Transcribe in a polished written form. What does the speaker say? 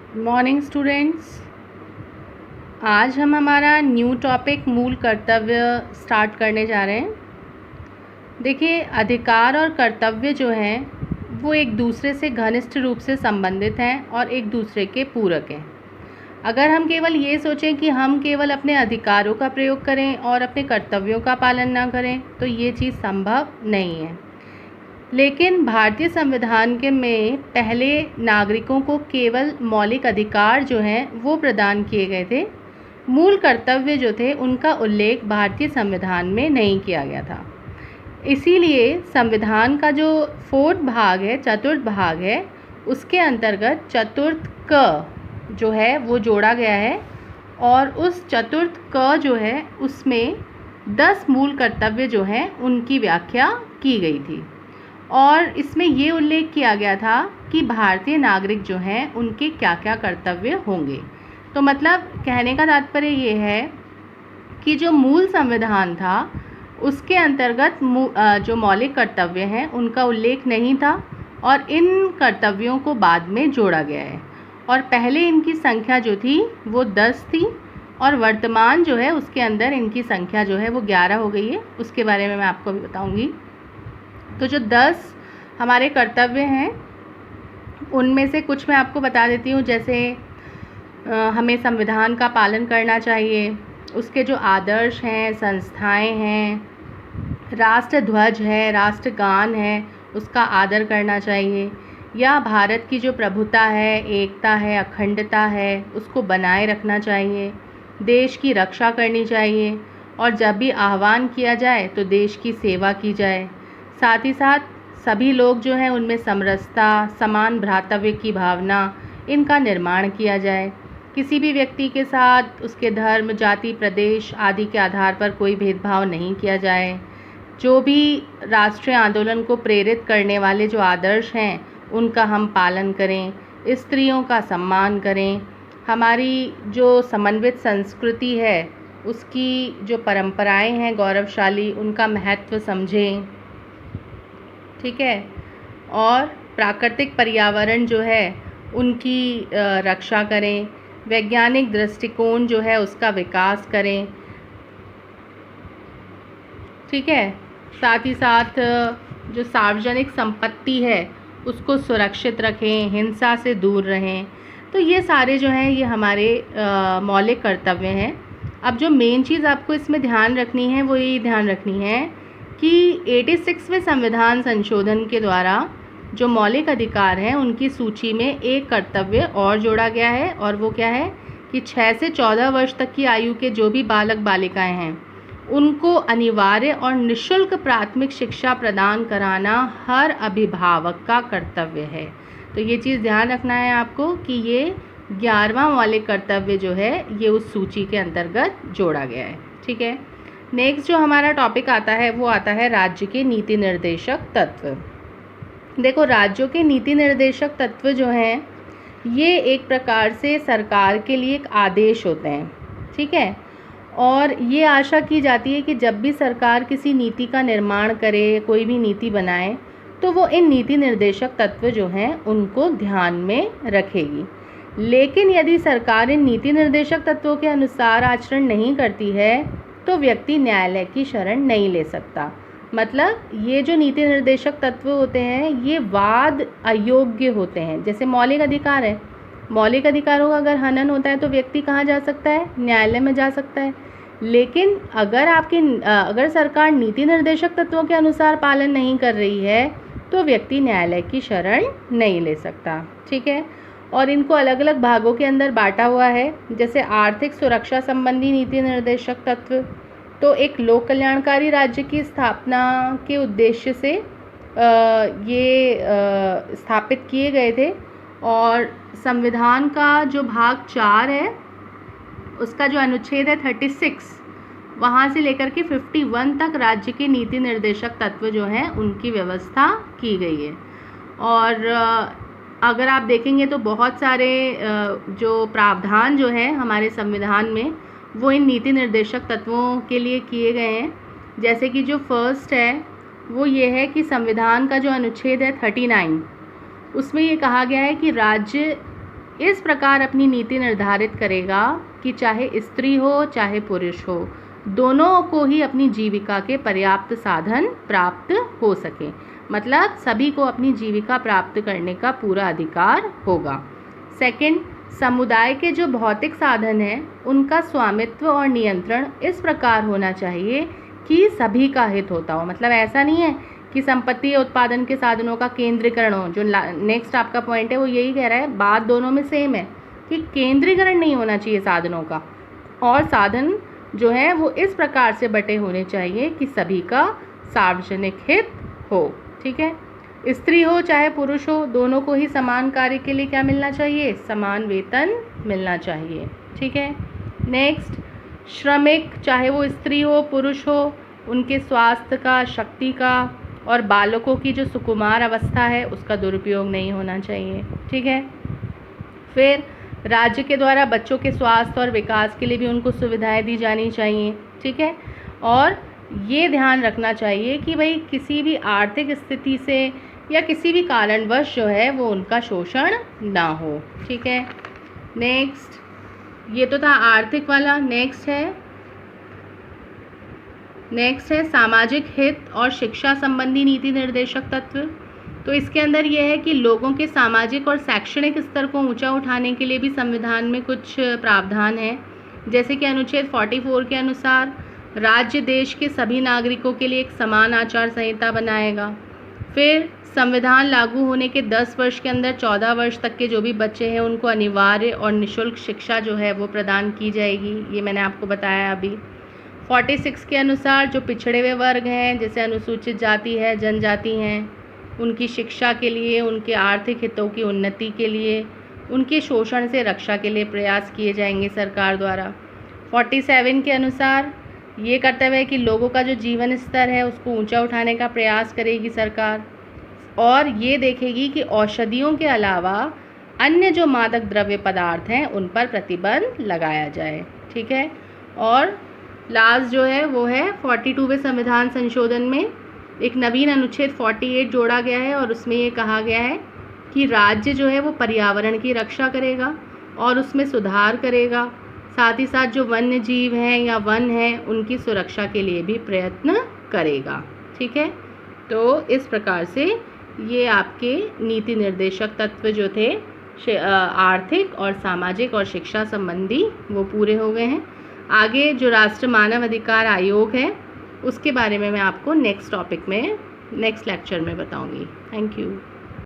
Morning students. आज हम हमारा न्यू टॉपिक मूल कर्तव्य स्टार्ट करने जा रहे हैं। देखिए, अधिकार और कर्तव्य जो हैं वो एक दूसरे से घनिष्ठ रूप से संबंधित हैं और एक दूसरे के पूरक हैं। अगर हम केवल ये सोचें कि हम केवल अपने अधिकारों का प्रयोग करें और अपने कर्तव्यों का पालन ना करें तो ये चीज़ संभव नहीं है। लेकिन भारतीय संविधान के में पहले नागरिकों को केवल मौलिक अधिकार जो हैं वो प्रदान किए गए थे। मूल कर्तव्य जो थे उनका उल्लेख भारतीय संविधान में नहीं किया गया था। इसीलिए संविधान का जो चतुर्थ भाग है, उसके अंतर्गत चतुर्थ क जो है वो जोड़ा गया है और उस चतुर्थ क जो है उसमें 10 मूल कर्तव्य जो हैं उनकी व्याख्या की गई थी और इसमें ये उल्लेख किया गया था कि भारतीय नागरिक जो हैं उनके क्या क्या कर्तव्य होंगे। तो मतलब कहने का तात्पर्य ये है कि जो मूल संविधान था उसके अंतर्गत जो मौलिक कर्तव्य हैं उनका उल्लेख नहीं था और इन कर्तव्यों को बाद में जोड़ा गया है और पहले इनकी संख्या जो थी वो 10 थी और वर्तमान जो है उसके अंदर इनकी संख्या जो है वो 11 हो गई है। उसके बारे में मैं आपको अभी बताऊंगी। तो जो 10 हमारे कर्तव्य हैं उनमें से कुछ मैं आपको बता देती हूँ। जैसे हमें संविधान का पालन करना चाहिए, उसके जो आदर्श हैं, संस्थाएं हैं, राष्ट्र ध्वज है, राष्ट्रगान है, उसका आदर करना चाहिए, या भारत की जो प्रभुता है, एकता है, अखंडता है, उसको बनाए रखना चाहिए, देश की रक्षा करनी चाहिए और जब भी आह्वान किया जाए तो देश की सेवा की जाए। साथ ही साथ सभी लोग जो हैं उनमें समरसता, समान भ्रातृत्व की भावना, इनका निर्माण किया जाए। किसी भी व्यक्ति के साथ उसके धर्म, जाति, प्रदेश आदि के आधार पर कोई भेदभाव नहीं किया जाए। जो भी राष्ट्रीय आंदोलन को प्रेरित करने वाले जो आदर्श हैं उनका हम पालन करें। स्त्रियों का सम्मान करें। हमारी जो समन्वित संस्कृति है उसकी जो परंपराएं हैं गौरवशाली, उनका महत्व समझें। ठीक है। और प्राकृतिक पर्यावरण जो है उनकी रक्षा करें। वैज्ञानिक दृष्टिकोण जो है उसका विकास करें। ठीक है। साथ ही साथ जो सार्वजनिक संपत्ति है उसको सुरक्षित रखें, हिंसा से दूर रहें। तो ये सारे जो हैं ये हमारे मौलिक कर्तव्य हैं। अब जो मेन चीज़ आपको इसमें ध्यान रखनी है वो ये ध्यान रखनी है कि 86वें संविधान संशोधन के द्वारा जो मौलिक अधिकार हैं उनकी सूची में एक कर्तव्य और जोड़ा गया है और वो क्या है कि 6 से 14 वर्ष तक की आयु के जो भी बालक बालिकाएं हैं उनको अनिवार्य और निःशुल्क प्राथमिक शिक्षा प्रदान कराना हर अभिभावक का कर्तव्य है। तो ये चीज़ ध्यान रखना है आपको कि ये 11वां मौलिक कर्तव्य जो है ये उस सूची के अंतर्गत जोड़ा गया है। ठीक है। नेक्स्ट जो हमारा टॉपिक आता है वो आता है राज्य के नीति निर्देशक तत्व। देखो, राज्यों के नीति निर्देशक तत्व जो हैं ये एक प्रकार से सरकार के लिए एक आदेश होते हैं। ठीक है। और ये आशा की जाती है कि जब भी सरकार किसी नीति का निर्माण करे, कोई भी नीति बनाए, तो वो इन नीति निर्देशक तत्व जो हैं उनको ध्यान में रखेगी। लेकिन यदि सरकार इन नीति निर्देशक तत्वों के अनुसार आचरण नहीं करती है तो व्यक्ति न्यायालय की शरण नहीं ले सकता। मतलब ये जो नीति निर्देशक तत्व होते हैं ये वाद अयोग्य होते हैं। जैसे मौलिक अधिकार है, मौलिक अधिकारों का अगर हनन होता है तो व्यक्ति कहाँ जा सकता है? न्यायालय में जा सकता है। लेकिन अगर सरकार नीति निर्देशक तत्वों के अनुसार पालन नहीं कर रही है तो व्यक्ति न्यायालय की शरण नहीं ले सकता। ठीक है। और इनको अलग अलग भागों के अंदर बांटा हुआ है। जैसे आर्थिक सुरक्षा संबंधी नीति निर्देशक तत्व तो एक लोक कल्याणकारी राज्य की स्थापना के उद्देश्य से ये स्थापित किए गए थे और संविधान का जो भाग 4 है उसका जो अनुच्छेद है 36, वहाँ से लेकर के 51 तक राज्य के नीति निर्देशक तत्व जो हैं उनकी व्यवस्था की गई है। और अगर आप देखेंगे तो बहुत सारे जो प्रावधान जो है हमारे संविधान में वो इन नीति निर्देशक तत्वों के लिए किए गए हैं। जैसे कि जो फर्स्ट है वो ये है कि संविधान का जो अनुच्छेद है 39 उसमें ये कहा गया है कि राज्य इस प्रकार अपनी नीति निर्धारित करेगा कि चाहे स्त्री हो चाहे पुरुष हो, दोनों को ही अपनी जीविका के पर्याप्त साधन प्राप्त हो सके। मतलब सभी को अपनी जीविका प्राप्त करने का पूरा अधिकार होगा। सेकंड, समुदाय के जो भौतिक साधन हैं उनका स्वामित्व और नियंत्रण इस प्रकार होना चाहिए कि सभी का हित होता हो। मतलब ऐसा नहीं है कि संपत्ति या उत्पादन के साधनों का केंद्रीकरण हो। जो नेक्स्ट आपका पॉइंट है वो यही कह रहा है, बात दोनों में सेम है कि केंद्रीकरण नहीं होना चाहिए साधनों का, और साधन जो है वो इस प्रकार से बटे होने चाहिए कि सभी का सार्वजनिक हित हो। ठीक है, स्त्री हो चाहे पुरुष हो, दोनों को ही समान कार्य के लिए क्या मिलना चाहिए? समान वेतन मिलना चाहिए। ठीक है। नेक्स्ट, श्रमिक चाहे वो स्त्री हो पुरुष हो, उनके स्वास्थ्य का, शक्ति का और बालकों की जो सुकुमार अवस्था है उसका दुरुपयोग नहीं होना चाहिए। ठीक है। फिर राज्य के द्वारा बच्चों के स्वास्थ्य और विकास के लिए भी उनको सुविधाएं दी जानी चाहिए। ठीक है। और ये ध्यान रखना चाहिए कि भाई किसी भी आर्थिक स्थिति से या किसी भी कारणवश जो है वो उनका शोषण ना हो। ठीक है। नेक्स्ट, ये तो था आर्थिक वाला। नेक्स्ट है सामाजिक हित और शिक्षा संबंधी नीति निर्देशक तत्व। तो इसके अंदर यह है कि लोगों के सामाजिक और शैक्षणिक स्तर को ऊंचा उठाने के लिए भी संविधान में कुछ प्रावधान है। जैसे कि अनुच्छेद 44 के अनुसार राज्य देश के सभी नागरिकों के लिए एक समान आचार संहिता बनाएगा। फिर संविधान लागू होने के 10 वर्ष के अंदर 14 वर्ष तक के जो भी बच्चे हैं उनको अनिवार्य और निःशुल्क शिक्षा जो है वो प्रदान की जाएगी। ये मैंने आपको बताया अभी। 46 के अनुसार जो पिछड़े हुए वर्ग हैं, जैसे अनुसूचित जाति है, जनजाति हैं, उनकी शिक्षा के लिए, उनके आर्थिक हितों की उन्नति के लिए, उनके शोषण से रक्षा के लिए प्रयास किए जाएंगे सरकार द्वारा। 47 के अनुसार ये कर्तव्य है कि लोगों का जो जीवन स्तर है उसको ऊंचा उठाने का प्रयास करेगी सरकार, और ये देखेगी कि औषधियों के अलावा अन्य जो मादक द्रव्य पदार्थ हैं उन पर प्रतिबंध लगाया जाए। ठीक है। और लास्ट जो है वो है 42वें संविधान संशोधन में एक नवीन अनुच्छेद 48 जोड़ा गया है, और उसमें ये कहा गया है कि राज्य जो है वो पर्यावरण की रक्षा करेगा और उसमें सुधार करेगा, साथ ही साथ जो वन्य जीव हैं या वन हैं उनकी सुरक्षा के लिए भी प्रयत्न करेगा। ठीक है। तो इस प्रकार से ये आपके नीति निर्देशक तत्व जो थे आर्थिक और सामाजिक और शिक्षा संबंधी वो पूरे हो गए हैं। आगे जो राष्ट्रीय मानव अधिकार आयोग है उसके बारे में मैं आपको नेक्स्ट टॉपिक में, नेक्स्ट लेक्चर में बताऊंगी। Thank you.